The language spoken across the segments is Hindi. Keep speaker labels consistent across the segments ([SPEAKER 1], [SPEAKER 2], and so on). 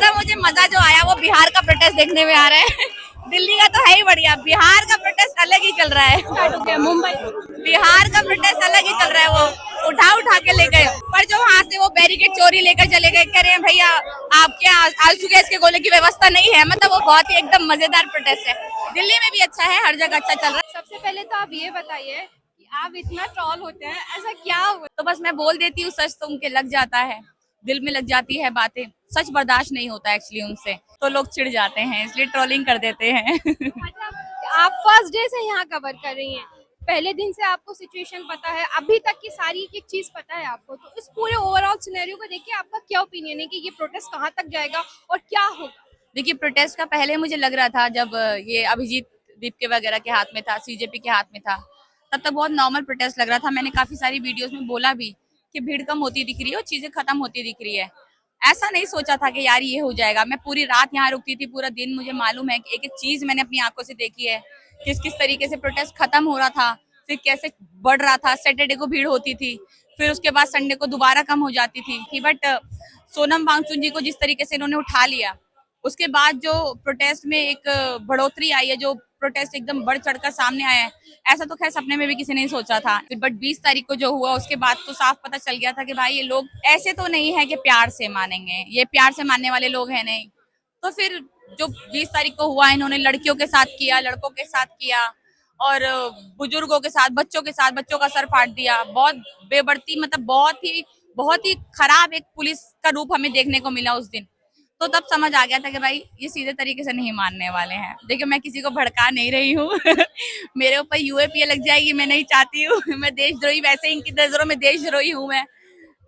[SPEAKER 1] ज्यादा मुझे मजा जो आया वो बिहार का प्रोटेस्ट देखने में आ रहा है। दिल्ली का तो है ही बढ़िया, बिहार का प्रोटेस्ट अलग ही चल रहा है।
[SPEAKER 2] मुंबई
[SPEAKER 1] बिहार का प्रोटेस्ट अलग ही चल रहा है, वो उठा उठा के ले गए। पर जो वहाँ से वो बैरिकेड चोरी लेकर चले गए, कह रहे हैं भैया आपके आंसू गैस के गोले की व्यवस्था नहीं है। मतलब वो बहुत ही एकदम मजेदार प्रोटेस्ट है। दिल्ली में भी अच्छा है, हर जगह अच्छा चल रहा है।
[SPEAKER 2] सबसे पहले तो आप ये बताइए कि आप इतना ट्रॉल होते हैं, ऐसा क्या हुआ?
[SPEAKER 1] तो बस मैं बोल देती हूँ, सच तो उनके लग जाता है, दिल में लग जाती है बातें। सच बर्दाश्त नहीं होता एक्चुअली उनसे, तो लोग चिढ़ जाते हैं, इसलिए ट्रोलिंग कर देते हैं।
[SPEAKER 2] अच्छा, आप फर्स्ट डे से यहाँ कवर कर रही हैं, पहले दिन से आपको सिचुएशन पता है, अभी तक की सारी एक एक चीज पता है आपको, तो इस पूरे ओवरऑल सिनेरियो को देखिए आपका क्या ओपिनियन है कि ये प्रोटेस्ट कहाँ तक जाएगा और क्या होगा?
[SPEAKER 1] देखिए, प्रोटेस्ट का पहले मुझे लग रहा था, जब ये अभिजीत दीप के वगैरह के हाथ में था, सीजेपी के हाथ में था, तब तक बहुत नॉर्मल प्रोटेस्ट लग रहा था। मैंने काफी सारी वीडियोस में बोला भी कि भीड़ कम होती दिख रही है और चीजें खत्म होती दिख रही है। ऐसा नहीं सोचा था कि यार ये हो जाएगा। मैं पूरी रात यहाँ रुकती थी, पूरा दिन मुझे मालूम है कि एक एक चीज मैंने अपनी आंखों से देखी है, किस किस तरीके से प्रोटेस्ट खत्म हो रहा था, फिर कैसे बढ़ रहा था। सैटरडे को भीड़ होती थी, फिर उसके बाद संडे को दोबारा कम हो जाती थी। बट सोनम वांगचुक जी को जिस तरीके से इन्होंने उठा लिया, उसके बाद जो प्रोटेस्ट में एक बढ़ोतरी आई है, जो प्रोटेस्ट एकदम बढ़ चढ़कर सामने आया है, ऐसा तो खैर सपने में भी किसी ने सोचा था। बट 20 तारीख को जो हुआ, उसके बाद तो साफ पता चल गया था कि भाई ये लोग ऐसे तो नहीं है कि प्यार से मानेंगे, ये प्यार से मानने वाले लोग हैं नहीं। तो फिर जो 20 तारीख को हुआ, इन्होंने लड़कियों के साथ किया, लड़कों के साथ किया, और बुजुर्गों के साथ, बच्चों के साथ, बच्चों का सर फाड़ दिया। बहुत बेबर्ती, मतलब बहुत ही खराब एक पुलिस का रूप हमें देखने को मिला उस दिन। तो तब समझ आ गया था कि भाई ये सीधे तरीके से नहीं मानने वाले हैं। देखिए, मैं किसी को भड़का नहीं रही हूँ। मेरे ऊपर यूएपीए लग जाएगी, मैं नहीं चाहती हूँ। मैं देशद्रोही, वैसे इनकी नजरों में देशद्रोही हूँ मैं,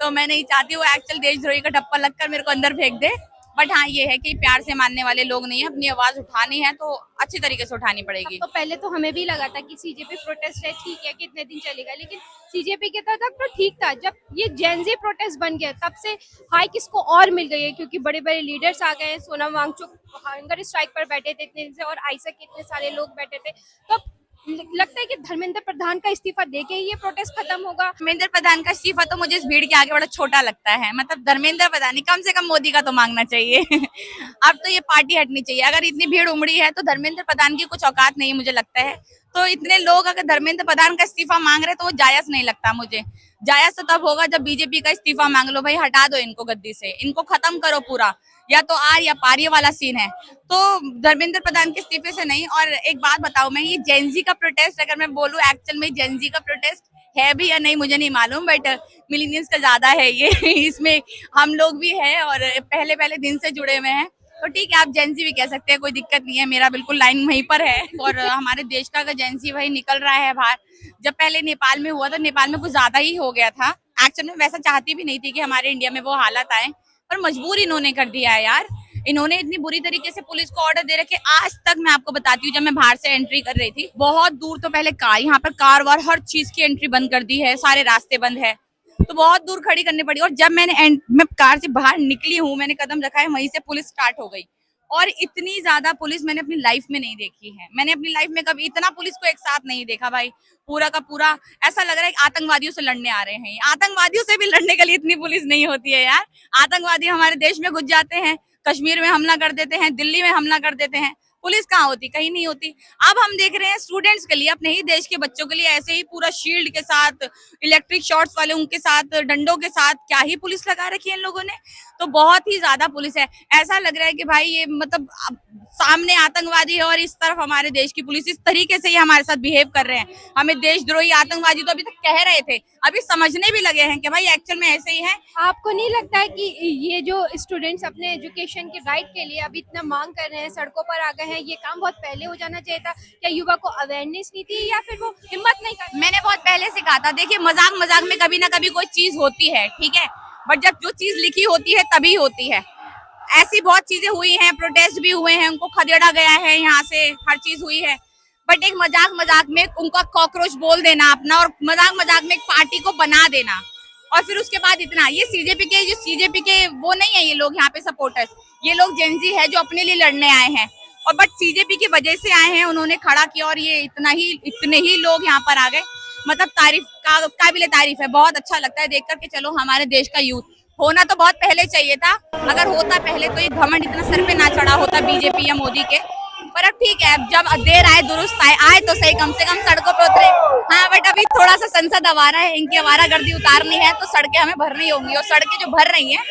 [SPEAKER 1] तो मैं नहीं चाहती हूँ एक्चुअल देशद्रोही का टप्पा लगकर मेरे को अंदर फेंक दे। बट हाँ, ये है कि प्यार से मानने वाले लोग नहीं है, अपनी आवाज उठानी है तो अच्छी तरीके से उठानी पड़ेगी।
[SPEAKER 2] तो पहले तो हमें भी लगा था कि सीजेपी प्रोटेस्ट है, ठीक है कितने दिन चलेगा, लेकिन सीजेपी के तक तो ठीक था। जब ये जेनजी प्रोटेस्ट बन गया, तब से हाइक इसको और मिल गई है, क्योंकि बड़े बड़े लीडर्स आ गए हैं। सोनम वांगचुक हंगर स्ट्राइक पर बैठे थे इतने दिन से, और आइसा के इतने सारे लोग बैठे थे। तो लगता है कि धर्मेंद्र प्रधान का इस्तीफा देके ही ये प्रोटेस्ट खत्म होगा।
[SPEAKER 1] धर्मेंद्र प्रधान का इस्तीफा तो मुझे इस भीड़ के आगे बड़ा छोटा लगता है। मतलब धर्मेंद्र प्रधान ही, कम से कम मोदी का तो मांगना चाहिए। अब तो ये पार्टी हटनी चाहिए। अगर इतनी भीड़ उमड़ी है तो धर्मेंद्र प्रधान की कुछ औकात नहीं, मुझे लगता है। तो इतने लोग अगर धर्मेंद्र प्रधान का इस्तीफा मांग रहे तो वो जायज नहीं लगता मुझे। जायज तो तब होगा जब बीजेपी का इस्तीफा मांग लो। भाई हटा दो इनको गद्दी से, इनको खत्म करो पूरा, या तो आर या पार, ये वाला सीन है। तो धर्मेंद्र प्रधान के इस्तीफे से नहीं। और एक बात बताऊं, मैं ये जेनजी का प्रोटेस्ट, अगर मैं बोलूं एक्चुअल में जेनजी का प्रोटेस्ट है भी या नहीं मुझे नहीं मालूम, बट मिलीनियंस का ज्यादा है ये। इसमें हम लोग भी है और पहले पहले दिन से जुड़े हुए हैं, तो ठीक है, आप जेनजी भी कह सकते हैं, कोई दिक्कत नहीं है। मेरा बिल्कुल लाइन वहीं पर है। और हमारे देश का अगर जेनजी वही निकल रहा है बाहर। जब पहले नेपाल में हुआ तो नेपाल में कुछ ज्यादा ही हो गया था। एक्चुअल में वैसा चाहती भी नहीं थी कि हमारे इंडिया में वो हालत आए, पर मजबूर इन्होंने कर दिया है यार। इन्होंने इतनी बुरी तरीके से पुलिस को ऑर्डर दे रखे। आज तक मैं आपको बताती हूँ, जब मैं बाहर से एंट्री कर रही थी, बहुत दूर तो पहले कार, यहाँ पर कार वार हर चीज की एंट्री बंद कर दी है, सारे रास्ते बंद है, तो बहुत दूर खड़ी करनी पड़ी। और जब मैं कार से बाहर निकली हूँ, मैंने कदम रखा है, वहीं से पुलिस स्टार्ट हो गई। और इतनी ज्यादा पुलिस मैंने अपनी लाइफ में नहीं देखी है। मैंने अपनी लाइफ में कभी इतना पुलिस को एक साथ नहीं देखा भाई। पूरा का पूरा ऐसा लग रहा है कि आतंकवादियों से लड़ने आ रहे हैं। आतंकवादियों से भी लड़ने के लिए इतनी पुलिस नहीं होती है यार। आतंकवादी हमारे देश में घुस जाते हैं, कश्मीर में हमला कर देते हैं, दिल्ली में हमला कर देते हैं, पुलिस कहाँ होती? कहीं नहीं होती। अब हम देख रहे हैं स्टूडेंट्स के लिए, अपने ही देश के बच्चों के लिए ऐसे ही पूरा शील्ड के साथ, इलेक्ट्रिक शॉर्ट्स वाले उनके साथ, डंडों के साथ, क्या ही पुलिस लगा रखी है इन लोगों ने। तो बहुत ही ज्यादा पुलिस है। ऐसा लग रहा है कि भाई ये मतलब सामने आतंकवादी है और इस तरफ हमारे देश की पुलिस। इस तरीके से ये हमारे साथ बिहेव कर रहे हैं। हमें देशद्रोही, आतंकवादी तो अभी तक कह रहे थे, अभी समझने भी लगे हैं कि भाई एक्चुअल में ऐसे ही है।
[SPEAKER 2] आपको नहीं लगता है कि ये जो स्टूडेंट्स अपने एजुकेशन के राइट के लिए अभी इतना मांग कर रहे हैं, सड़कों पर आ गए हैं, ये काम बहुत पहले हो जाना चाहिए था? क्या युवा को अवेयरनेस नहीं थी, या फिर वो हिम्मत नहीं कर?
[SPEAKER 1] मैंने बहुत पहले से कहा था, देखिए मजाक मजाक में कभी ना कभी कोई चीज होती है, ठीक है, बट जब जो चीज लिखी होती है तभी होती है। ऐसी बहुत चीजें हुई हैं, प्रोटेस्ट भी हुए हैं, उनको खदेड़ा गया है, यहाँ से हर चीज हुई है। बट एक मजाक मजाक में उनका कॉकरोच बोल देना अपना, और मजाक मजाक में एक पार्टी को बना देना, और फिर उसके बाद इतना, ये सीजेपी के वो नहीं है ये लोग यहाँ पे सपोर्टर्स। ये लोग जेनजी है जो अपने लिए लड़ने आए हैं, और बट सीजेपी की वजह से आए हैं, उन्होंने खड़ा किया और ये इतने ही लोग यहाँ पर आ गए। मतलब तारीफ काबिले तारीफ है। बहुत अच्छा लगता है देख कर के, चलो हमारे देश का यूथ होना तो बहुत पहले चाहिए था। अगर होता पहले तो ये घमंड इतना सर पे ना चढ़ा होता बीजेपी या मोदी के। पर अब ठीक है, अब जब देर आए दुरुस्त आए तो सही, कम से कम सड़कों पे उतरे। हाँ बट अभी थोड़ा सा संसद आवारा है, इनकी आवारागर्दी उतारनी है तो सड़कें हमें भरनी होंगी, और सड़कें जो भर रही हैं